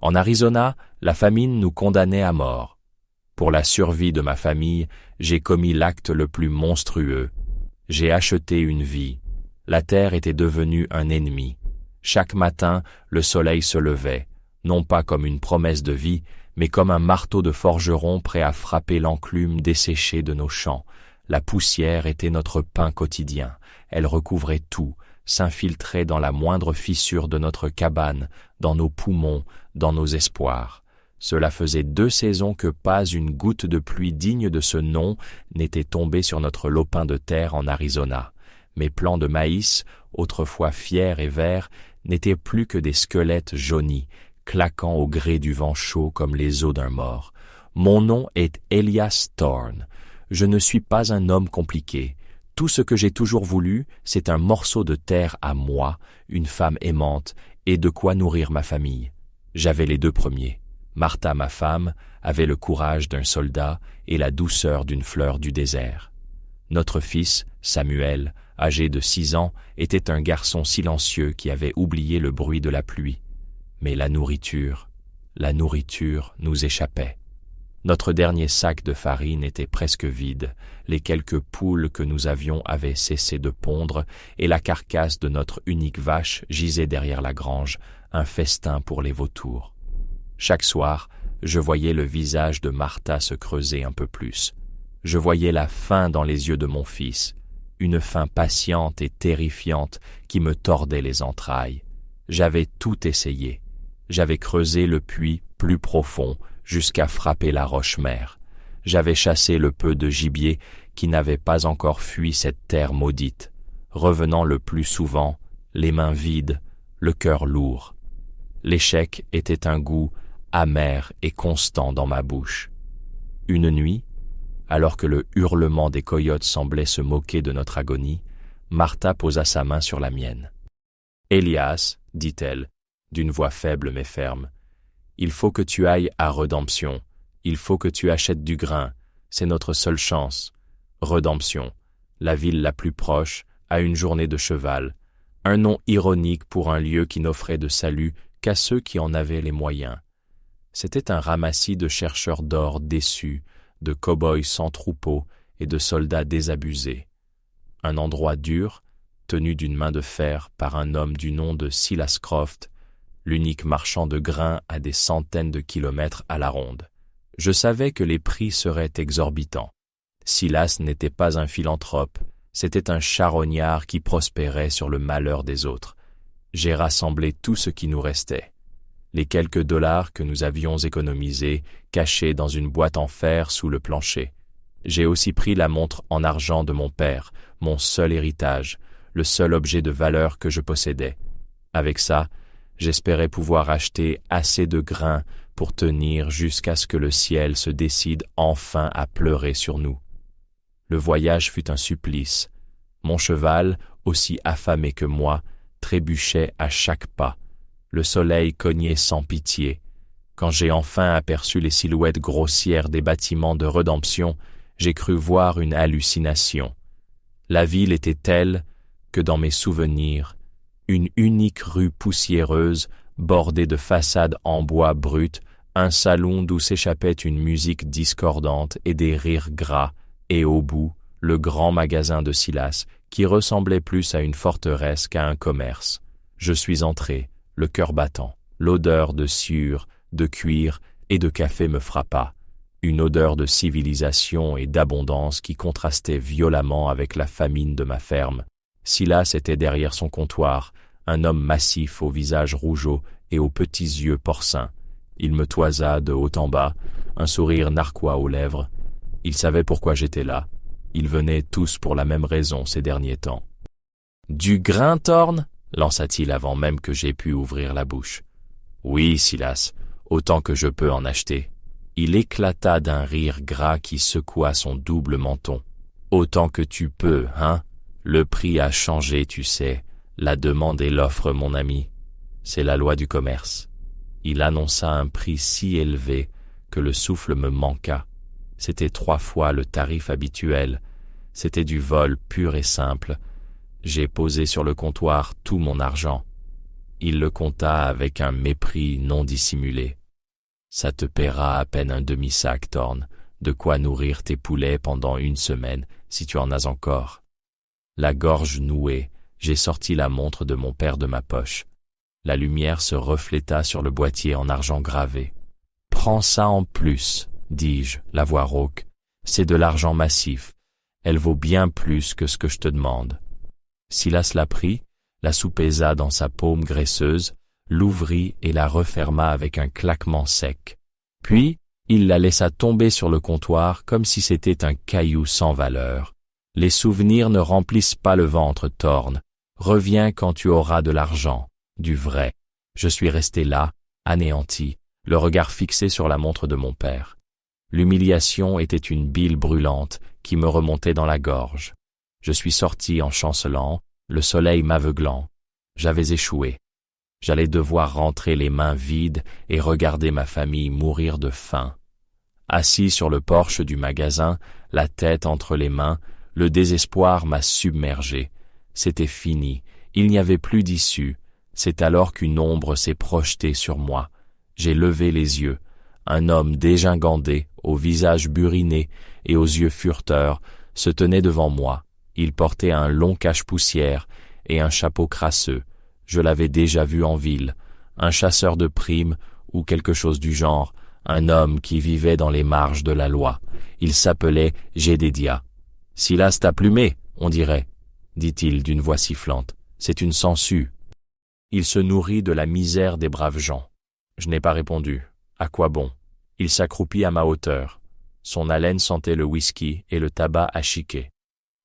En Arizona, la famine nous condamnait à mort. Pour la survie de ma famille, j'ai commis l'acte le plus monstrueux. J'ai acheté une vie. La terre était devenue un ennemi. Chaque matin, le soleil se levait, non pas comme une promesse de vie, mais comme un marteau de forgeron prêt à frapper l'enclume desséchée de nos champs. La poussière était notre pain quotidien. Elle recouvrait tout, s'infiltrait dans la moindre fissure de notre cabane, dans nos poumons, dans nos espoirs. Cela faisait 2 saisons que pas une goutte de pluie digne de ce nom n'était tombée sur notre lopin de terre en Arizona. Mes plants de maïs, autrefois fiers et verts, n'étaient plus que des squelettes jaunis, claquant au gré du vent chaud comme les os d'un mort. Mon nom est Elias Thorne. Je ne suis pas un homme compliqué. Tout ce que j'ai toujours voulu, c'est un morceau de terre à moi, une femme aimante, et de quoi nourrir ma famille. J'avais les 2 premiers. Martha, ma femme, avait le courage d'un soldat et la douceur d'une fleur du désert. Notre fils, Samuel, âgé de 6 ans, était un garçon silencieux qui avait oublié le bruit de la pluie. Mais la nourriture nous échappait. Notre dernier sac de farine était presque vide, les quelques poules que nous avions avaient cessé de pondre, et la carcasse de notre unique vache gisait derrière la grange, un festin pour les vautours. Chaque soir, je voyais le visage de Martha se creuser un peu plus. Je voyais la faim dans les yeux de mon fils, une faim patiente et terrifiante qui me tordait les entrailles. J'avais tout essayé. J'avais creusé le puits plus profond jusqu'à frapper la roche-mère. J'avais chassé le peu de gibier qui n'avait pas encore fui cette terre maudite, revenant le plus souvent, les mains vides, le cœur lourd. L'échec était un goût amer et constant dans ma bouche. Une nuit, alors que le hurlement des coyotes semblait se moquer de notre agonie, Martha posa sa main sur la mienne. « Elias, dit-elle, d'une voix faible mais ferme, il faut que tu ailles à Redemption, il faut que tu achètes du grain, c'est notre seule chance. Redemption, la ville la plus proche, à une journée de cheval, un nom ironique pour un lieu qui n'offrait de salut qu'à ceux qui en avaient les moyens. C'était un ramassis de chercheurs d'or déçus, de cow-boys sans troupeau et de soldats désabusés. Un endroit dur, tenu d'une main de fer par un homme du nom de Silas Croft, l'unique marchand de grains à des centaines de kilomètres à la ronde. Je savais que les prix seraient exorbitants. Silas n'était pas un philanthrope, c'était un charognard qui prospérait sur le malheur des autres. J'ai rassemblé tout ce qui nous restait. Les quelques dollars que nous avions économisés, cachés dans une boîte en fer sous le plancher. J'ai aussi pris la montre en argent de mon père, mon seul héritage, le seul objet de valeur que je possédais. Avec ça, j'espérais pouvoir acheter assez de grains pour tenir jusqu'à ce que le ciel se décide enfin à pleurer sur nous. Le voyage fut un supplice. Mon cheval, aussi affamé que moi, trébuchait à chaque pas. Le soleil cognait sans pitié. Quand j'ai enfin aperçu les silhouettes grossières des bâtiments de Redemption, j'ai cru voir une hallucination. La ville était telle que, dans mes souvenirs, une unique rue poussiéreuse, bordée de façades en bois brut, un salon d'où s'échappait une musique discordante et des rires gras, et au bout, le grand magasin de Silas, qui ressemblait plus à une forteresse qu'à un commerce. Je suis entré, le cœur battant. L'odeur de sciure, de cuir et de café me frappa. Une odeur de civilisation et d'abondance qui contrastait violemment avec la famine de ma ferme. Silas était derrière son comptoir, un homme massif au visage rougeau et aux petits yeux porcins. Il me toisa de haut en bas, un sourire narquois aux lèvres. Il savait pourquoi j'étais là. Ils venaient tous pour la même raison ces derniers temps. « Du grain, Thorne » lança-t-il avant même que j'aie pu ouvrir la bouche. « Oui, Silas, autant que je peux en acheter. » Il éclata d'un rire gras qui secoua son double menton. « Autant que tu peux, hein? Le prix a changé, tu sais. La demande et l'offre, mon ami. C'est la loi du commerce. » Il annonça un prix si élevé que le souffle me manqua. C'était 3 fois le tarif habituel. C'était du vol pur et simple. J'ai posé sur le comptoir tout mon argent. Il le compta avec un mépris non dissimulé. Ça te paiera à peine un demi-sac, Thorn, de quoi nourrir tes poulets pendant 1 semaine, si tu en as encore. La gorge nouée, j'ai sorti la montre de mon père de ma poche. La lumière se refléta sur le boîtier en argent gravé. « Prends ça en plus, dis-je, la voix rauque. C'est de l'argent massif. Elle vaut bien plus que ce que je te demande. » Silas la prit, la soupesa dans sa paume graisseuse, l'ouvrit et la referma avec un claquement sec. Puis, il la laissa tomber sur le comptoir comme si c'était un caillou sans valeur. Les souvenirs ne remplissent pas le ventre, Thorn. Reviens quand tu auras de l'argent, du vrai. Je suis resté là, anéanti, le regard fixé sur la montre de mon père. L'humiliation était une bile brûlante qui me remontait dans la gorge. Je suis sorti en chancelant, le soleil m'aveuglant. J'avais échoué. J'allais devoir rentrer les mains vides et regarder ma famille mourir de faim. Assis sur le porche du magasin, la tête entre les mains, le désespoir m'a submergé. C'était fini, il n'y avait plus d'issue. C'est alors qu'une ombre s'est projetée sur moi. J'ai levé les yeux. Un homme dégingandé, au visage buriné et aux yeux fureteurs, se tenait devant moi. Il portait un long cache-poussière et un chapeau crasseux. Je l'avais déjà vu en ville, un chasseur de primes ou quelque chose du genre, un homme qui vivait dans les marges de la loi. Il s'appelait Jedediah. « Silas t'a plumé, on dirait, » dit-il d'une voix sifflante. « C'est une sangsue. » Il se nourrit de la misère des braves gens. Je n'ai pas répondu. À quoi bon? Il s'accroupit à ma hauteur. Son haleine sentait le whisky et le tabac à chiquer.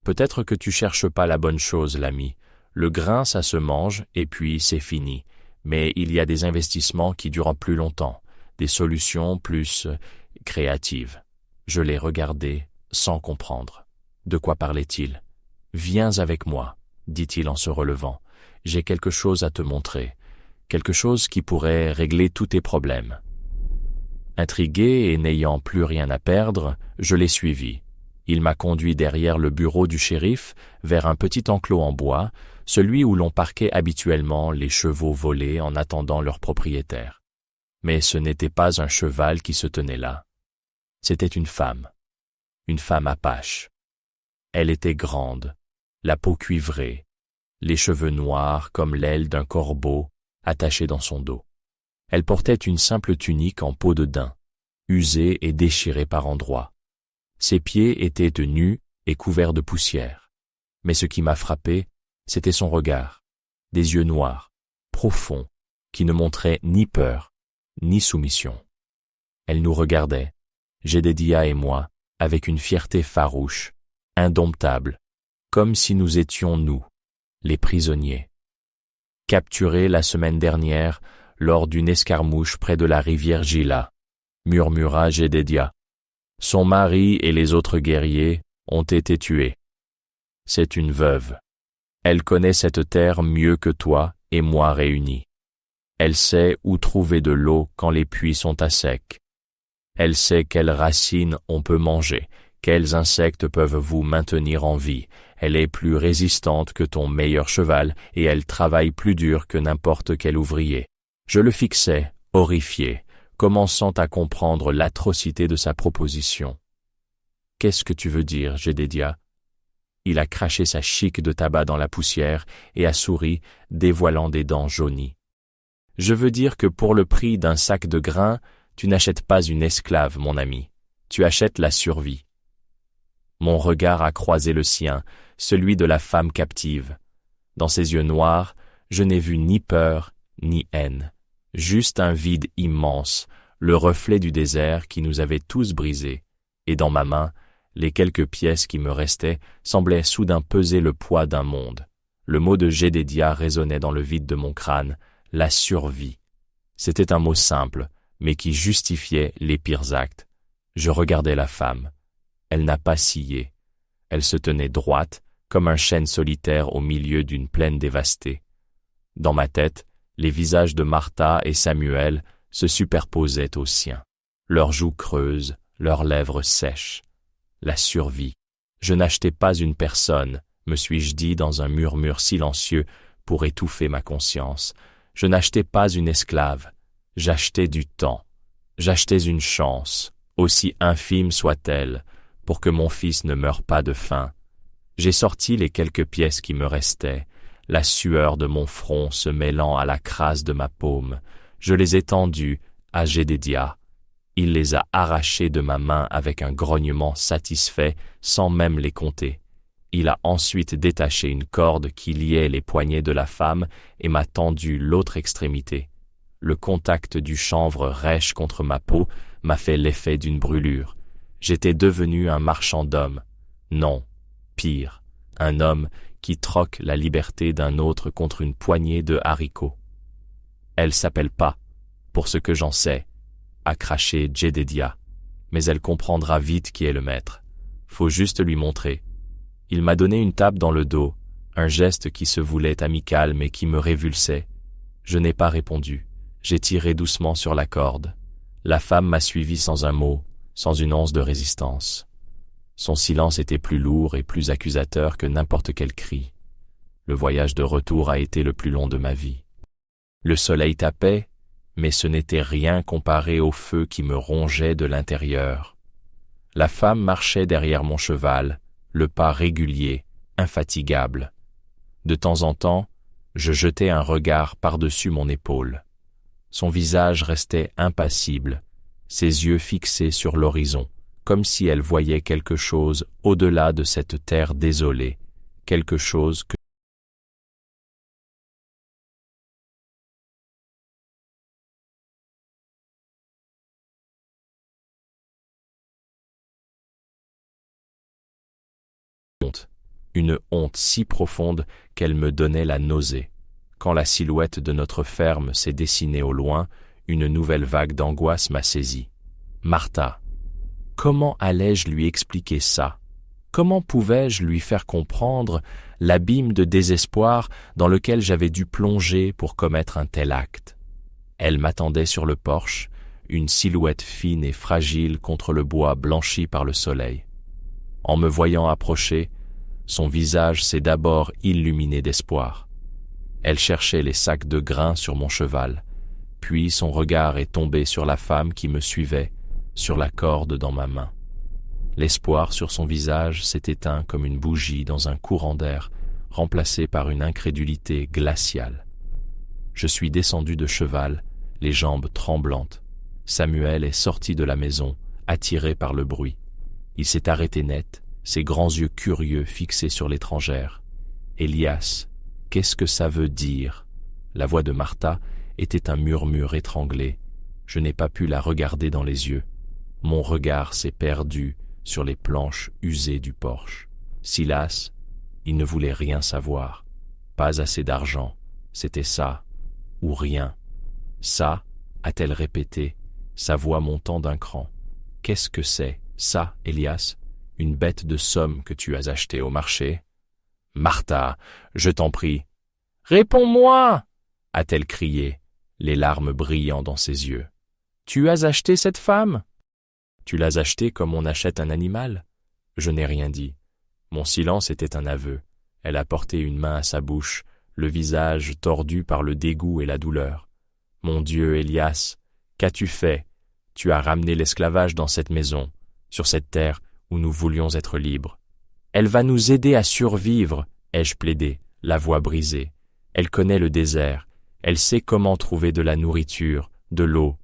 « Peut-être que tu cherches pas la bonne chose, l'ami. Le grain, ça se mange, et puis c'est fini. Mais il y a des investissements qui durent plus longtemps, des solutions plus créatives. » Je l'ai regardé sans comprendre. De quoi parlait-il? « Viens avec moi, » dit-il en se relevant. « J'ai quelque chose à te montrer, quelque chose qui pourrait régler tous tes problèmes. » Intrigué et n'ayant plus rien à perdre, je l'ai suivi. Il m'a conduit derrière le bureau du shérif, vers un petit enclos en bois, celui où l'on parquait habituellement les chevaux volés en attendant leur propriétaire. Mais ce n'était pas un cheval qui se tenait là. C'était une femme apache. Elle était grande, la peau cuivrée, les cheveux noirs comme l'aile d'un corbeau attachés dans son dos. Elle portait une simple tunique en peau de daim, usée et déchirée par endroits. Ses pieds étaient nus et couverts de poussière. Mais ce qui m'a frappé, c'était son regard, des yeux noirs, profonds, qui ne montraient ni peur, ni soumission. Elle nous regardait, Jedediah et moi, avec une fierté farouche, indomptable, comme si nous étions nous, les prisonniers. Capturés la semaine dernière lors d'une escarmouche près de la rivière Gila, murmura Jedediah. Son mari et les autres guerriers ont été tués. C'est une veuve. Elle connaît cette terre mieux que toi et moi réunis. Elle sait où trouver de l'eau quand les puits sont à sec. Elle sait quelles racines on peut manger, quels insectes peuvent vous maintenir en vie. Elle est plus résistante que ton meilleur cheval et elle travaille plus dur que n'importe quel ouvrier. Je le fixais, horrifié, commençant à comprendre l'atrocité de sa proposition. « Qu'est-ce que tu veux dire, Jedediah » Il a craché sa chique de tabac dans la poussière et a souri, dévoilant des dents jaunies. « Je veux dire que pour le prix d'un sac de grains, tu n'achètes pas une esclave, mon ami. Tu achètes la survie. » Mon regard a croisé le sien, celui de la femme captive. Dans ses yeux noirs, je n'ai vu ni peur, ni haine. Juste un vide immense, le reflet du désert qui nous avait tous brisés, et dans ma main, les quelques pièces qui me restaient semblaient soudain peser le poids d'un monde. Le mot de Jedediah résonnait dans le vide de mon crâne, la survie. C'était un mot simple, mais qui justifiait les pires actes. Je regardais la femme. Elle n'a pas scié. Elle se tenait droite, comme un chêne solitaire au milieu d'une plaine dévastée. Dans ma tête, les visages de Martha et Samuel se superposaient aux siens. Leurs joues creuses, leurs lèvres sèches. La survie. Je n'achetais pas une personne, me suis-je dit dans un murmure silencieux pour étouffer ma conscience. Je n'achetais pas une esclave, j'achetais du temps, j'achetais une chance, aussi infime soit-elle, pour que mon fils ne meure pas de faim. J'ai sorti les quelques pièces qui me restaient, la sueur de mon front se mêlant à la crasse de ma paume. Je les ai tendues à Jedédia. Il les a arrachées de ma main avec un grognement satisfait sans même les compter. Il a ensuite détaché une corde qui liait les poignets de la femme et m'a tendu l'autre extrémité. Le contact du chanvre rêche contre ma peau m'a fait l'effet d'une brûlure. J'étais devenu un marchand d'hommes. Non, pire, un homme qui troque la liberté d'un autre contre une poignée de haricots. Elle s'appelle pas, pour ce que j'en sais, a craché Jedédia, mais elle comprendra vite qui est le maître. Faut juste lui montrer. Il m'a donné une tape dans le dos, un geste qui se voulait amical mais qui me révulsait. Je n'ai pas répondu. J'ai tiré doucement sur la corde. La femme m'a suivi sans un mot, sans une once de résistance. Son silence était plus lourd et plus accusateur que n'importe quel cri. Le voyage de retour a été le plus long de ma vie. Le soleil tapait, mais ce n'était rien comparé au feu qui me rongeait de l'intérieur. La femme marchait derrière mon cheval, le pas régulier, infatigable. De temps en temps, je jetais un regard par-dessus mon épaule. Son visage restait impassible, ses yeux fixés sur l'horizon, comme si elle voyait quelque chose au-delà de cette terre désolée, quelque chose que une honte si profonde qu'elle me donnait la nausée. Quand la silhouette de notre ferme s'est dessinée au loin, une nouvelle vague d'angoisse m'a saisi. Martha. Comment allais-je lui expliquer ça? Comment pouvais-je lui faire comprendre l'abîme de désespoir dans lequel j'avais dû plonger pour commettre un tel acte? Elle m'attendait sur le porche, une silhouette fine et fragile contre le bois blanchi par le soleil. En me voyant approcher, son visage s'est d'abord illuminé d'espoir. Elle cherchait les sacs de grains sur mon cheval, puis son regard est tombé sur la femme qui me suivait, sur la corde dans ma main. L'espoir sur son visage s'est éteint comme une bougie dans un courant d'air, remplacé par une incrédulité glaciale. Je suis descendu de cheval, les jambes tremblantes. Samuel est sorti de la maison, attiré par le bruit. Il s'est arrêté net, ses grands yeux curieux fixés sur l'étrangère. « Elias, qu'est-ce que ça veut dire ?» La voix de Martha était un murmure étranglé. Je n'ai pas pu la regarder dans les yeux. Mon regard s'est perdu sur les planches usées du porche. Silas, il ne voulait rien savoir. Pas assez d'argent, c'était ça, ou rien. Ça, a-t-elle répété, sa voix montant d'un cran. Qu'est-ce que c'est, ça, Elias? Une bête de somme que tu as achetée au marché? Martha, je t'en prie. Réponds-moi! A-t-elle crié, les larmes brillant dans ses yeux. Tu as acheté cette femme? Tu l'as achetée comme on achète un animal? Je n'ai rien dit. Mon silence était un aveu. Elle a porté une main à sa bouche, le visage tordu par le dégoût et la douleur. Mon Dieu, Elias, qu'as-tu fait? Tu as ramené l'esclavage dans cette maison, sur cette terre où nous voulions être libres. Elle va nous aider à survivre, ai-je plaidé, la voix brisée. Elle connaît le désert, elle sait comment trouver de la nourriture, de l'eau.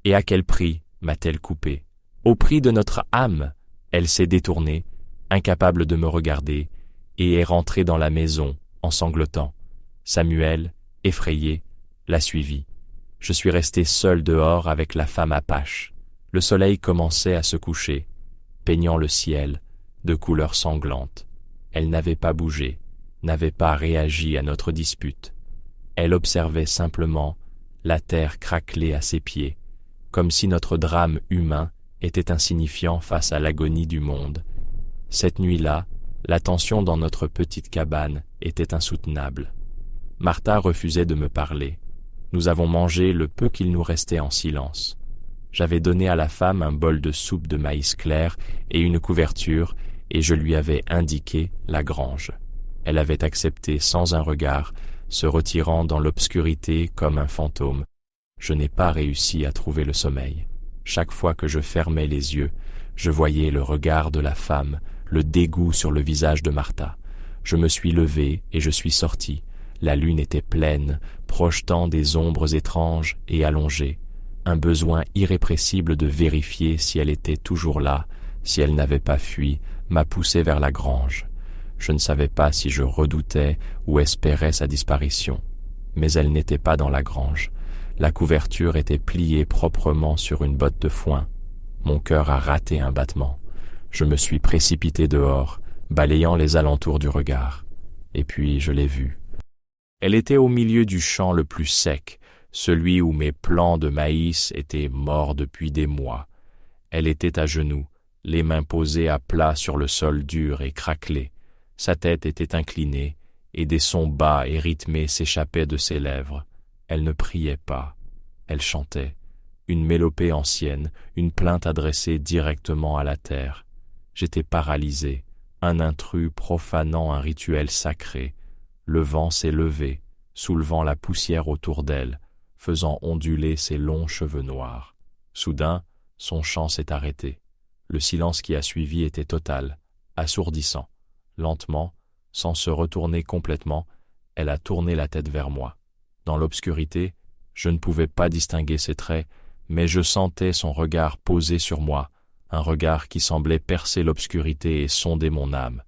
Et à quel prix m'a-t-elle coupé? Au prix de notre âme, elle s'est détournée, incapable de me regarder, et est rentrée dans la maison en sanglotant. Samuel, effrayé, l'a suivie. Je suis resté seul dehors avec la femme apache. Le soleil commençait à se coucher, peignant le ciel de couleurs sanglantes. Elle n'avait pas bougé, n'avait pas réagi à notre dispute. Elle observait simplement la terre craqueler à ses pieds, comme si notre drame humain était insignifiant face à l'agonie du monde. Cette nuit-là, la tension dans notre petite cabane était insoutenable. Martha refusait de me parler. Nous avons mangé le peu qu'il nous restait en silence. J'avais donné à la femme un bol de soupe de maïs clair et une couverture, et je lui avais indiqué la grange. Elle avait accepté sans un regard, se retirant dans l'obscurité comme un fantôme. Je n'ai pas réussi à trouver le sommeil. Chaque fois que je fermais les yeux, je voyais le regard de la femme, le dégoût sur le visage de Martha. Je me suis levé et je suis sorti. La lune était pleine, projetant des ombres étranges et allongées. Un besoin irrépressible de vérifier si elle était toujours là, si elle n'avait pas fui, m'a poussé vers la grange. Je ne savais pas si je redoutais ou espérais sa disparition. Mais elle n'était pas dans la grange. La couverture était pliée proprement sur une botte de foin. Mon cœur a raté un battement. Je me suis précipité dehors, balayant les alentours du regard. Et puis je l'ai vue. Elle était au milieu du champ le plus sec, celui où mes plants de maïs étaient morts depuis des mois. Elle était à genoux, les mains posées à plat sur le sol dur et craquelé. Sa tête était inclinée, et des sons bas et rythmés s'échappaient de ses lèvres. Elle ne priait pas, elle chantait, une mélopée ancienne, une plainte adressée directement à la terre. J'étais paralysé, un intrus profanant un rituel sacré. Le vent s'est levé, soulevant la poussière autour d'elle, faisant onduler ses longs cheveux noirs. Soudain, son chant s'est arrêté. Le silence qui a suivi était total, assourdissant. Lentement, sans se retourner complètement, elle a tourné la tête vers moi. Dans l'obscurité, je ne pouvais pas distinguer ses traits, mais je sentais son regard posé sur moi, un regard qui semblait percer l'obscurité et sonder mon âme.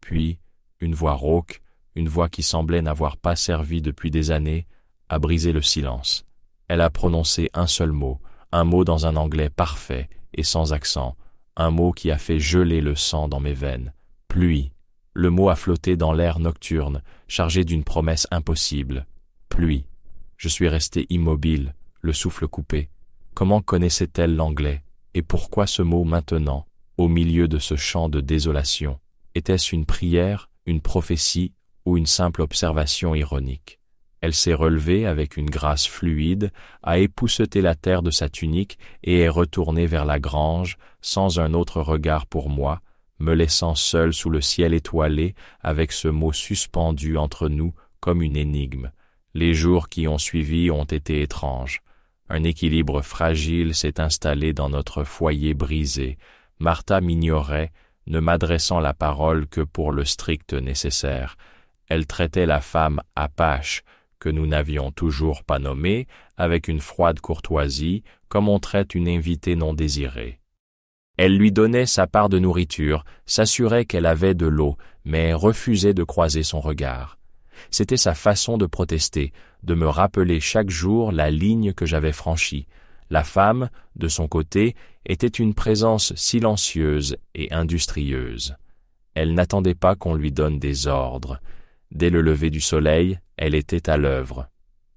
Puis, une voix rauque, une voix qui semblait n'avoir pas servi depuis des années, a brisé le silence. Elle a prononcé un seul mot, un mot dans un anglais parfait et sans accent, un mot qui a fait geler le sang dans mes veines. Pluie. Le mot a flotté dans l'air nocturne, chargé d'une promesse impossible. Pluie. Je suis resté immobile, le souffle coupé. Comment connaissait-elle l'anglais? Et pourquoi ce mot maintenant, au milieu de ce champ de désolation? Était-ce une prière, une prophétie ou une simple observation ironique? Elle s'est relevée avec une grâce fluide, a épousseté la terre de sa tunique et est retournée vers la grange, sans un autre regard pour moi, me laissant seul sous le ciel étoilé avec ce mot suspendu entre nous comme une énigme. Les jours qui ont suivi ont été étranges. Un équilibre fragile s'est installé dans notre foyer brisé. Martha m'ignorait, ne m'adressant la parole que pour le strict nécessaire. Elle traitait la femme Apache, que nous n'avions toujours pas nommée, avec une froide courtoisie, comme on traite une invitée non désirée. Elle lui donnait sa part de nourriture, s'assurait qu'elle avait de l'eau, mais refusait de croiser son regard. C'était sa façon de protester, de me rappeler chaque jour la ligne que j'avais franchie. La femme, de son côté, était une présence silencieuse et industrieuse. Elle n'attendait pas qu'on lui donne des ordres. Dès le lever du soleil, elle était à l'œuvre.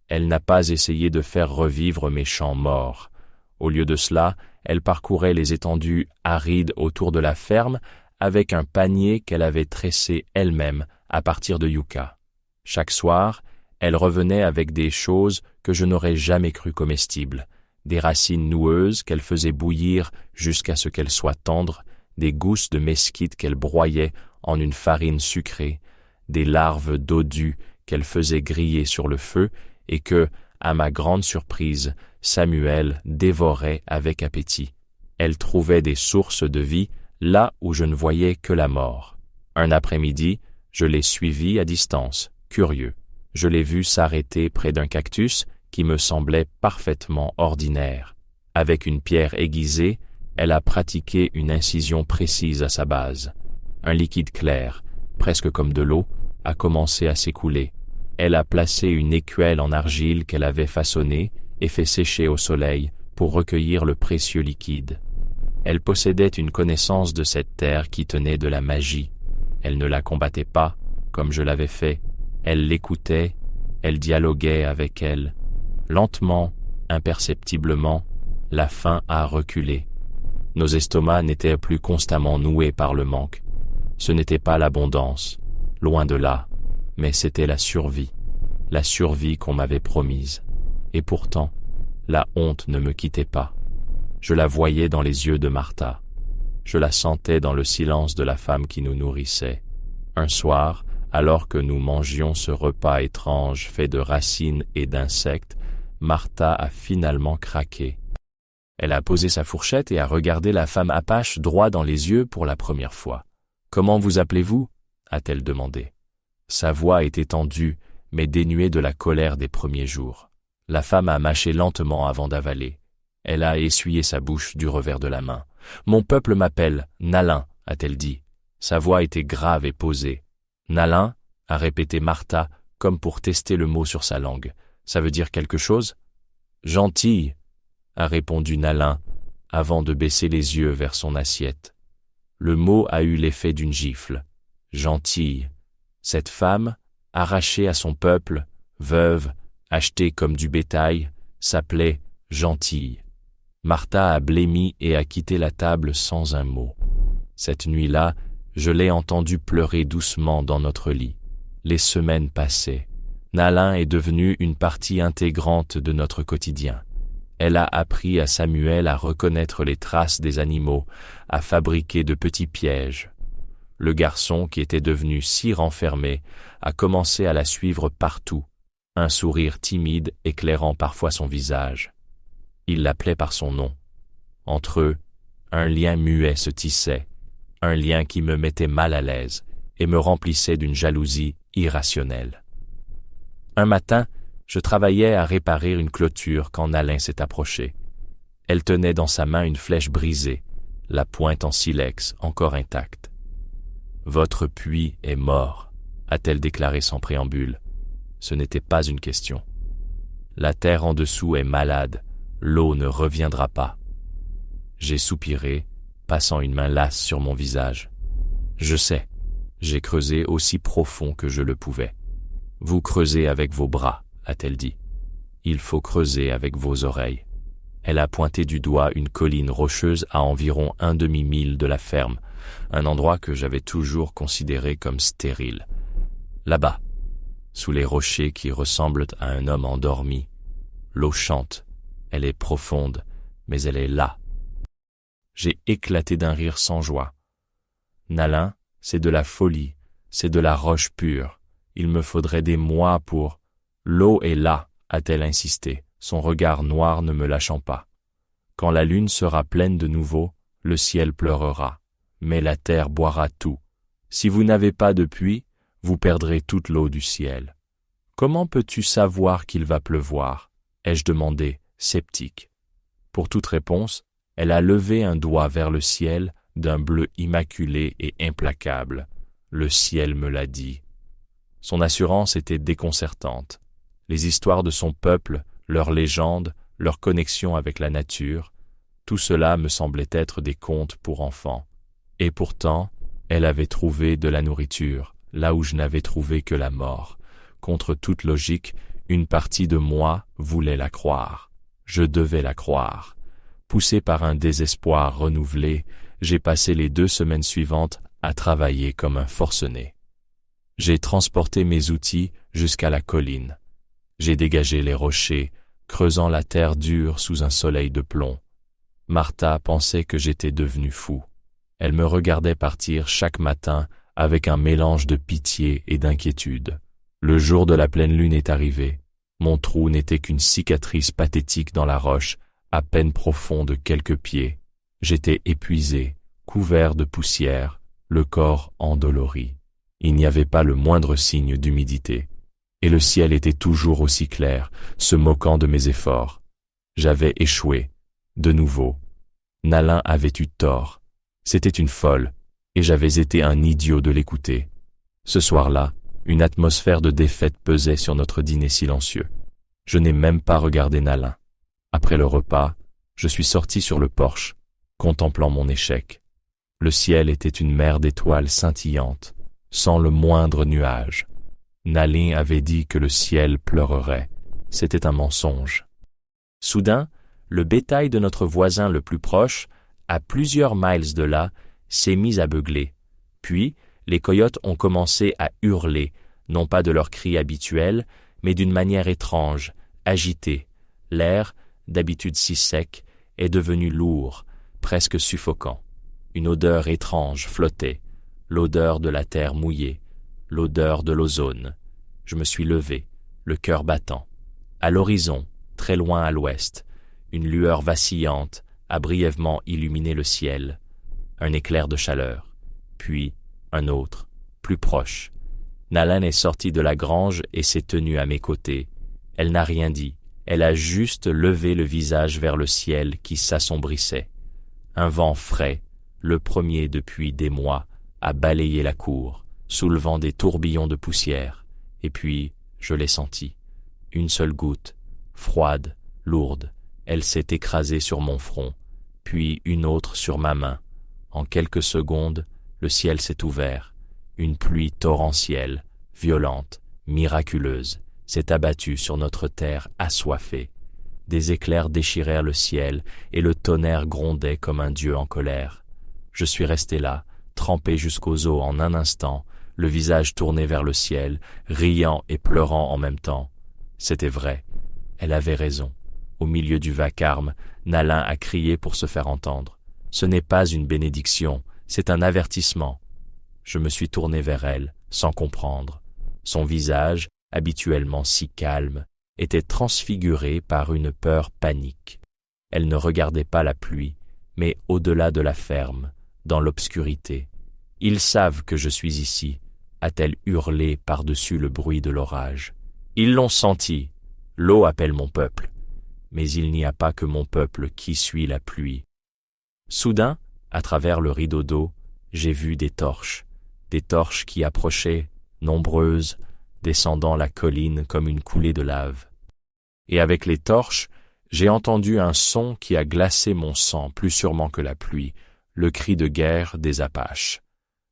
Elle n'a pas essayé de faire revivre mes champs morts. Au lieu de cela, elle parcourait les étendues arides autour de la ferme avec un panier qu'elle avait tressé elle-même à partir de yucca. Chaque soir, elle revenait avec des choses que je n'aurais jamais cru comestibles, des racines noueuses qu'elle faisait bouillir jusqu'à ce qu'elles soient tendres, des gousses de mesquite qu'elle broyait en une farine sucrée, des larves dodues qu'elle faisait griller sur le feu et que, à ma grande surprise, Samuel dévorait avec appétit. Elle trouvait des sources de vie là où je ne voyais que la mort. Un après-midi, je l'ai suivie à distance, curieux. Je l'ai vue s'arrêter près d'un cactus qui me semblait parfaitement ordinaire. Avec une pierre aiguisée, elle a pratiqué une incision précise à sa base. Un liquide clair, presque comme de l'eau, a commencé à s'écouler. Elle a placé une écuelle en argile qu'elle avait façonnée et fait sécher au soleil pour recueillir le précieux liquide. Elle possédait une connaissance de cette terre qui tenait de la magie. Elle ne la combattait pas, comme je l'avais fait. Elle l'écoutait, elle dialoguait avec elle. Lentement, imperceptiblement, la faim a reculé. Nos estomacs n'étaient plus constamment noués par le manque. Ce n'était pas l'abondance, loin de là, mais c'était la survie qu'on m'avait promise. Et pourtant, la honte ne me quittait pas. Je la voyais dans les yeux de Martha. Je la sentais dans le silence de la femme qui nous nourrissait. Un soir, Alors que nous mangions ce repas étrange fait de racines et d'insectes, Martha a finalement craqué. Elle a posé sa fourchette et a regardé la femme apache droit dans les yeux pour la première fois. « Comment vous appelez-vous » a-t-elle demandé. Sa voix était tendue, mais dénuée de la colère des premiers jours. La femme a mâché lentement avant d'avaler. Elle a essuyé sa bouche du revers de la main. « Mon peuple m'appelle Nalin » a-t-elle dit. Sa voix était grave et posée. « Nalin » a répété Martha, comme pour tester le mot sur sa langue. « Ça veut dire quelque chose ?»« Gentille » a répondu Nalin, avant de baisser les yeux vers son assiette. Le mot a eu l'effet d'une gifle. Gentille. Cette femme, arrachée à son peuple, veuve, achetée comme du bétail, s'appelait Gentille. Martha a blêmi et a quitté la table sans un mot. Cette nuit-là, je l'ai entendue pleurer doucement dans notre lit. Les semaines passaient. Nalin est devenue une partie intégrante de notre quotidien. Elle a appris à Samuel à reconnaître les traces des animaux, à fabriquer de petits pièges. Le garçon, qui était devenu si renfermé, a commencé à la suivre partout, un sourire timide éclairant parfois son visage. Il l'appelait par son nom. Entre eux, un lien muet se tissait, un lien qui me mettait mal à l'aise et me remplissait d'une jalousie irrationnelle. Un matin, je travaillais à réparer une clôture quand Nalin s'est approchée. Elle tenait dans sa main une flèche brisée, la pointe en silex encore intacte. « Votre puits est mort », a-t-elle déclaré sans préambule. Ce n'était pas une question. La terre en dessous est malade, l'eau ne reviendra pas. J'ai soupiré, passant une main lasse sur mon visage. Je sais, j'ai creusé aussi profond que je le pouvais. Vous creusez avec vos bras, a-t-elle dit. Il faut creuser avec vos oreilles. Elle a pointé du doigt une colline rocheuse à environ un demi-mille de la ferme, un endroit que j'avais toujours considéré comme stérile. Là-bas, sous les rochers qui ressemblent à un homme endormi, l'eau chante, elle est profonde, mais elle est là. J'ai éclaté d'un rire sans joie. Nalin, c'est de la folie, c'est de la roche pure. Il me faudrait des mois pour... L'eau est là, a-t-elle insisté, son regard noir ne me lâchant pas. Quand la lune sera pleine de nouveau, le ciel pleurera, mais la terre boira tout. Si vous n'avez pas de puits, vous perdrez toute l'eau du ciel. Comment peux-tu savoir qu'il va pleuvoir ? Ai-je demandé, sceptique. Pour toute réponse, elle a levé un doigt vers le ciel d'un bleu immaculé et implacable. Le ciel me l'a dit. Son assurance était déconcertante. Les histoires de son peuple, leurs légendes, leur connexion avec la nature, tout cela me semblait être des contes pour enfants. Et pourtant, elle avait trouvé de la nourriture, là où je n'avais trouvé que la mort. Contre toute logique, une partie de moi voulait la croire. Je devais la croire. Poussé par un désespoir renouvelé, j'ai passé les 2 semaines suivantes à travailler comme un forcené. J'ai transporté mes outils jusqu'à la colline. J'ai dégagé les rochers, creusant la terre dure sous un soleil de plomb. Martha pensait que j'étais devenu fou. Elle me regardait partir chaque matin avec un mélange de pitié et d'inquiétude. Le jour de la pleine lune est arrivé. Mon trou n'était qu'une cicatrice pathétique dans la roche, à peine profond de quelques pieds. J'étais épuisé, couvert de poussière, le corps endolori. Il n'y avait pas le moindre signe d'humidité. Et le ciel était toujours aussi clair, se moquant de mes efforts. J'avais échoué. De nouveau. Nalin avait eu tort. C'était une folle, et j'avais été un idiot de l'écouter. Ce soir-là, une atmosphère de défaite pesait sur notre dîner silencieux. Je n'ai même pas regardé Nalin. Après le repas, je suis sorti sur le porche, contemplant mon échec. Le ciel était une mer d'étoiles scintillantes, sans le moindre nuage. Nalin avait dit que le ciel pleurerait. C'était un mensonge. Soudain, le bétail de notre voisin le plus proche, à plusieurs miles de là, s'est mis à beugler. Puis, les coyotes ont commencé à hurler, non pas de leur cri habituel, mais d'une manière étrange, agitée. L'air, d'habitude si sec, est devenu lourd, presque suffocant. Une odeur étrange flottait, l'odeur de la terre mouillée, l'odeur de l'ozone. Je me suis levé, le cœur battant. À l'horizon, très loin à l'ouest, une lueur vacillante a brièvement illuminé le ciel. Un éclair de chaleur, puis un autre, plus proche. Nalin est sortie de la grange et s'est tenue à mes côtés. Elle n'a rien dit, elle a juste levé le visage vers le ciel qui s'assombrissait. Un vent frais, le premier depuis des mois, a balayé la cour, soulevant des tourbillons de poussière. Et puis, je l'ai sentie. Une seule goutte, froide, lourde, elle s'est écrasée sur mon front, puis une autre sur ma main. En quelques secondes, le ciel s'est ouvert. Une pluie torrentielle, violente, miraculeuse, s'est abattue sur notre terre assoiffée. Des éclairs déchirèrent le ciel et le tonnerre grondait comme un dieu en colère. Je suis resté là, trempé jusqu'aux os en un instant, le visage tourné vers le ciel, riant et pleurant en même temps. C'était vrai, elle avait raison. Au milieu du vacarme, Nalin a crié pour se faire entendre. Ce n'est pas une bénédiction, c'est un avertissement. Je me suis tourné vers elle, sans comprendre. Son visage, habituellement si calme, était transfiguré par une peur panique. Elle ne regardait pas la pluie, mais au-delà de la ferme, dans l'obscurité. « Ils savent que je suis ici », a-t-elle hurlé par-dessus le bruit de l'orage. « Ils l'ont senti. L'eau appelle mon peuple. Mais il n'y a pas que mon peuple qui suit la pluie. » Soudain, à travers le rideau d'eau, j'ai vu des torches qui approchaient, nombreuses, descendant la colline comme une coulée de lave. Et avec les torches, j'ai entendu un son qui a glacé mon sang plus sûrement que la pluie, le cri de guerre des Apaches.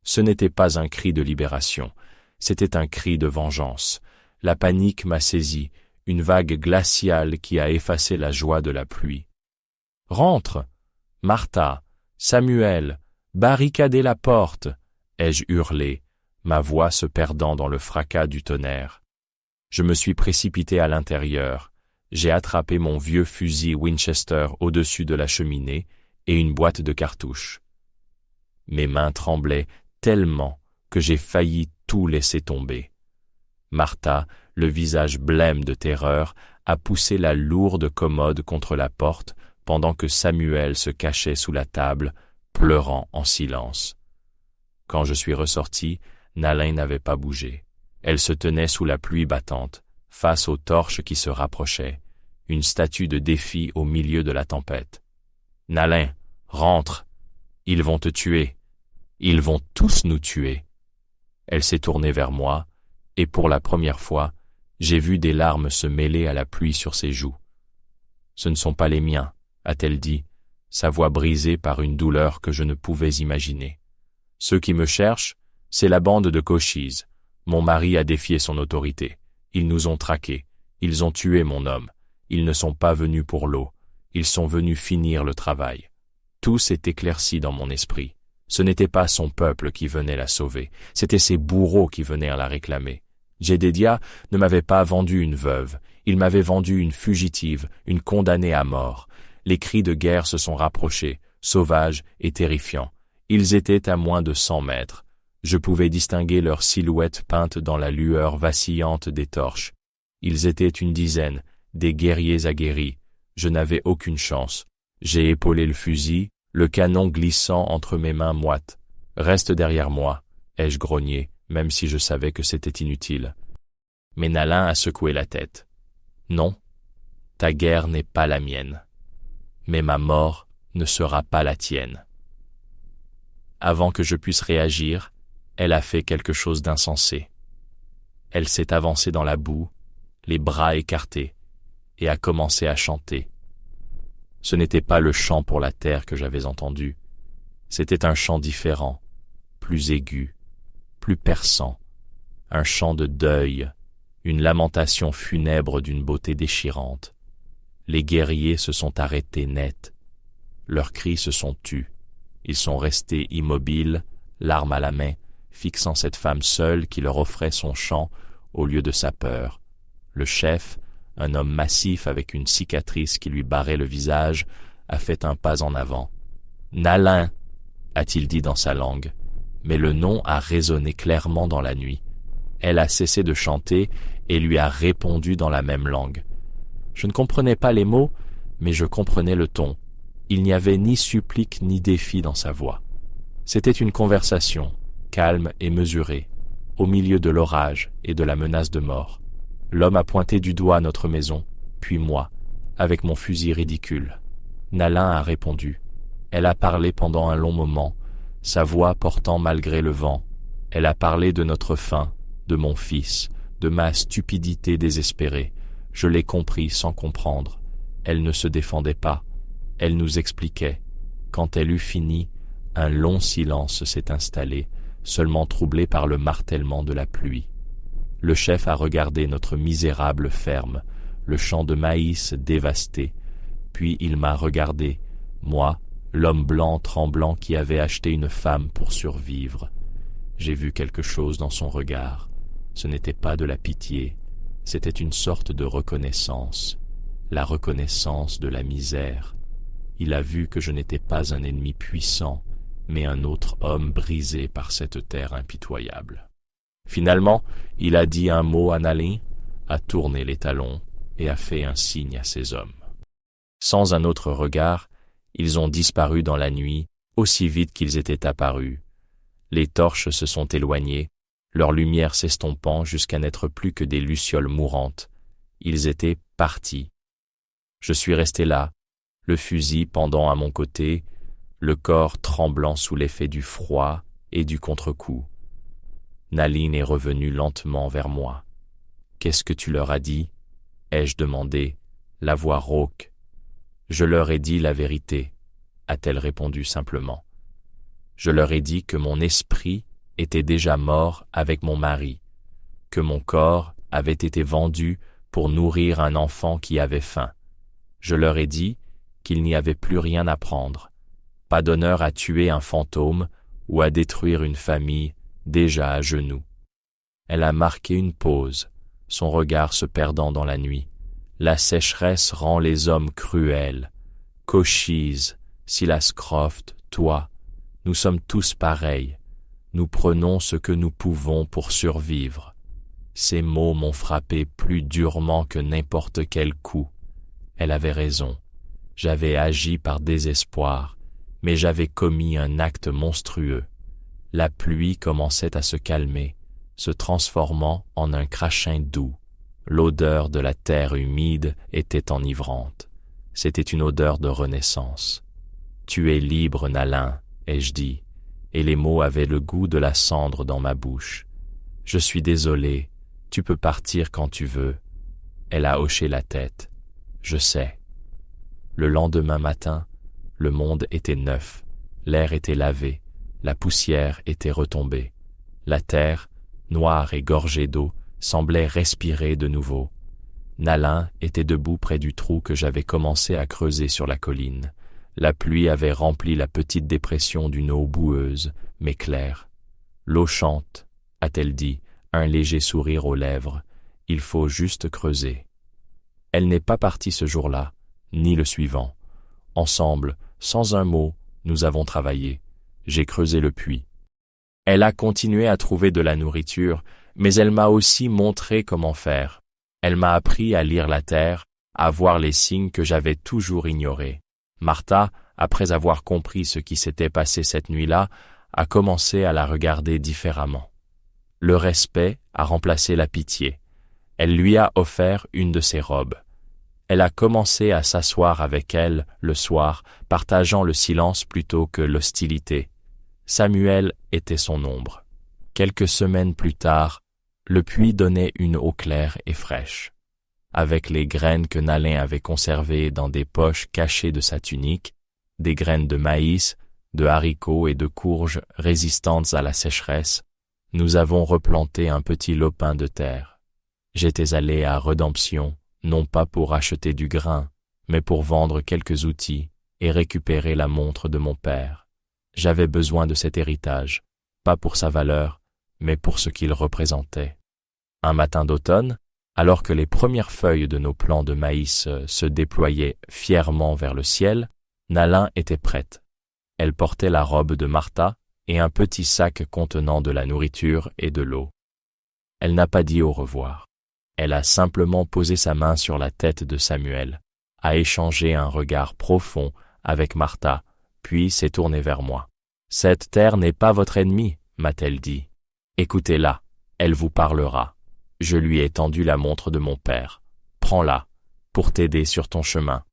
Ce n'était pas un cri de libération, c'était un cri de vengeance. La panique m'a saisi, une vague glaciale qui a effacé la joie de la pluie. « Rentre! Martha! Samuel! Barricadez la porte !» ai-je hurlé, ma voix se perdant dans le fracas du tonnerre. Je me suis précipité à l'intérieur. J'ai attrapé mon vieux fusil Winchester au-dessus de la cheminée et une boîte de cartouches. Mes mains tremblaient tellement que j'ai failli tout laisser tomber. Martha, le visage blême de terreur, a poussé la lourde commode contre la porte pendant que Samuel se cachait sous la table, pleurant en silence. Quand je suis ressorti, Nalin n'avait pas bougé. Elle se tenait sous la pluie battante, face aux torches qui se rapprochaient, une statue de défi au milieu de la tempête. « Nalin, rentre! Ils vont te tuer! Ils vont tous nous tuer! » Elle s'est tournée vers moi, et pour la première fois, j'ai vu des larmes se mêler à la pluie sur ses joues. « Ce ne sont pas les miens, » a-t-elle dit, sa voix brisée par une douleur que je ne pouvais imaginer. « Ceux qui me cherchent, c'est la bande de Cochise. Mon mari a défié son autorité. Ils nous ont traqués. Ils ont tué mon homme. Ils ne sont pas venus pour l'eau. Ils sont venus finir le travail. » Tout s'est éclairci dans mon esprit. Ce n'était pas son peuple qui venait la sauver, c'était ses bourreaux qui venaient la réclamer. Jedediah ne m'avait pas vendu une veuve, il m'avait vendu une fugitive, une condamnée à mort. Les cris de guerre se sont rapprochés, sauvages et terrifiants. Ils étaient à moins de 100 mètres. Je pouvais distinguer leurs silhouettes peintes dans la lueur vacillante des torches. Ils étaient une dizaine, des guerriers aguerris. Je n'avais aucune chance. J'ai épaulé le fusil, le canon glissant entre mes mains moites. « Reste derrière moi », ai-je grogné, même si je savais que c'était inutile. Mais Nalin a secoué la tête. « Non, ta guerre n'est pas la mienne. Mais ma mort ne sera pas la tienne. » Avant que je puisse réagir, elle a fait quelque chose d'insensé. Elle s'est avancée dans la boue, les bras écartés, et a commencé à chanter. Ce n'était pas le chant pour la terre que j'avais entendu, c'était un chant différent, plus aigu, plus perçant, un chant de deuil, une lamentation funèbre d'une beauté déchirante. Les guerriers se sont arrêtés net, leurs cris se sont tus, ils sont restés immobiles, l'arme à la main, fixant cette femme seule qui leur offrait son chant au lieu de sa peur. Le chef, un homme massif avec une cicatrice qui lui barrait le visage, a fait un pas en avant. « Nalin » a-t-il dit dans sa langue, mais le nom a résonné clairement dans la nuit. Elle a cessé de chanter et lui a répondu dans la même langue. Je ne comprenais pas les mots, mais je comprenais le ton. Il n'y avait ni supplique ni défi dans sa voix. C'était une conversation, calme et mesurée, au milieu de l'orage et de la menace de mort. L'homme a pointé du doigt notre maison, puis moi, avec mon fusil ridicule. Nalin a répondu. Elle a parlé pendant un long moment, sa voix portant malgré le vent. Elle a parlé de notre faim, de mon fils, de ma stupidité désespérée. Je l'ai compris sans comprendre. Elle ne se défendait pas. Elle nous expliquait. Quand elle eut fini, un long silence s'est installé, seulement troublé par le martèlement de la pluie. Le chef a regardé notre misérable ferme, le champ de maïs dévasté, puis il m'a regardé, moi, l'homme blanc tremblant qui avait acheté une femme pour survivre. J'ai vu quelque chose dans son regard. Ce n'était pas de la pitié, c'était une sorte de reconnaissance, la reconnaissance de la misère. Il a vu que je n'étais pas un ennemi puissant, mais un autre homme brisé par cette terre impitoyable. Finalement, il a dit un mot à Nalin, a tourné les talons et a fait un signe à ses hommes. Sans un autre regard, ils ont disparu dans la nuit, aussi vite qu'ils étaient apparus. Les torches se sont éloignées, leur lumière s'estompant jusqu'à n'être plus que des lucioles mourantes. Ils étaient partis. Je suis resté là, le fusil pendant à mon côté, le corps tremblant sous l'effet du froid et du contre-coup. Nalin est revenue lentement vers moi. « Qu'est-ce que tu leur as dit ?» ai-je demandé, la voix rauque. « Je leur ai dit la vérité, » a-t-elle répondu simplement. « Je leur ai dit que mon esprit était déjà mort avec mon mari, que mon corps avait été vendu pour nourrir un enfant qui avait faim. Je leur ai dit qu'il n'y avait plus rien à prendre, pas d'honneur à tuer un fantôme ou à détruire une famille déjà à genoux. » Elle a marqué une pause, son regard se perdant dans la nuit. La sécheresse rend les hommes cruels. Cochise, Silas Croft, toi, nous sommes tous pareils. Nous prenons ce que nous pouvons pour survivre. Ces mots m'ont frappé plus durement que n'importe quel coup. Elle avait raison. J'avais agi par désespoir, mais j'avais commis un acte monstrueux. La pluie commençait à se calmer, se transformant en un crachin doux. L'odeur de la terre humide était enivrante. C'était une odeur de renaissance. « Tu es libre, Nalin, » ai-je dit, et les mots avaient le goût de la cendre dans ma bouche. « Je suis désolé, tu peux partir quand tu veux. » Elle a hoché la tête. « Je sais. » Le lendemain matin, le monde était neuf, l'air était lavé, la poussière était retombée. La terre, noire et gorgée d'eau, semblait respirer de nouveau. Nalin était debout près du trou que j'avais commencé à creuser sur la colline. La pluie avait rempli la petite dépression d'une eau boueuse, mais claire. « L'eau chante », a-t-elle dit, un léger sourire aux lèvres. « Il faut juste creuser. » Elle n'est pas partie ce jour-là, ni le suivant. Ensemble, sans un mot, nous avons travaillé. J'ai creusé le puits. Elle a continué à trouver de la nourriture, mais elle m'a aussi montré comment faire. Elle m'a appris à lire la terre, à voir les signes que j'avais toujours ignorés. Martha, après avoir compris ce qui s'était passé cette nuit-là, a commencé à la regarder différemment. Le respect a remplacé la pitié. Elle lui a offert une de ses robes. Elle a commencé à s'asseoir avec elle le soir, partageant le silence plutôt que l'hostilité. Samuel était son ombre. Quelques semaines plus tard, le puits donnait une eau claire et fraîche. Avec les graines que Nalin avait conservées dans des poches cachées de sa tunique, des graines de maïs, de haricots et de courges résistantes à la sécheresse, nous avons replanté un petit lopin de terre. J'étais allé à Redemption, non pas pour acheter du grain, mais pour vendre quelques outils et récupérer la montre de mon père. J'avais besoin de cet héritage, pas pour sa valeur, mais pour ce qu'il représentait. Un matin d'automne, alors que les premières feuilles de nos plants de maïs se déployaient fièrement vers le ciel, Nalin était prête. Elle portait la robe de Martha et un petit sac contenant de la nourriture et de l'eau. Elle n'a pas dit au revoir. Elle a simplement posé sa main sur la tête de Samuel, a échangé un regard profond avec Martha, puis s'est tournée vers moi. « Cette terre n'est pas votre ennemie, m'a-t-elle dit. Écoutez-la, elle vous parlera. » Je lui ai tendu la montre de mon père. « Prends-la, pour t'aider sur ton chemin. »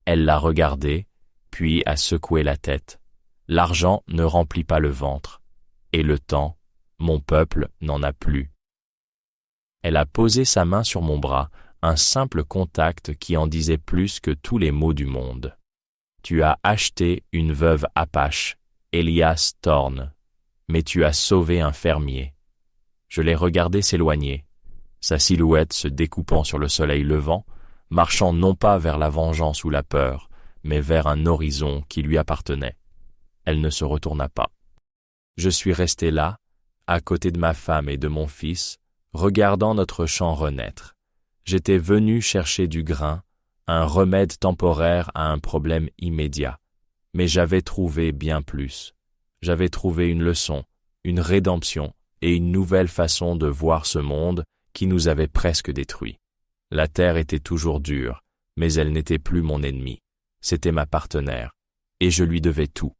Elle l'a regardée, puis a secoué la tête. « L'argent ne remplit pas le ventre. Et le temps, mon peuple n'en a plus. » Elle a posé sa main sur mon bras, un simple contact qui en disait plus que tous les mots du monde. « Tu as acheté une veuve Apache, Elias Thorne, mais tu as sauvé un fermier. » Je l'ai regardé s'éloigner, sa silhouette se découpant sur le soleil levant, marchant non pas vers la vengeance ou la peur, mais vers un horizon qui lui appartenait. Elle ne se retourna pas. Je suis resté là, à côté de ma femme et de mon fils, regardant notre champ renaître. J'étais venu chercher du grain, un remède temporaire à un problème immédiat. Mais j'avais trouvé bien plus. J'avais trouvé une leçon, une rédemption et une nouvelle façon de voir ce monde qui nous avait presque détruits. La terre était toujours dure, mais elle n'était plus mon ennemi. C'était ma partenaire, et je lui devais tout.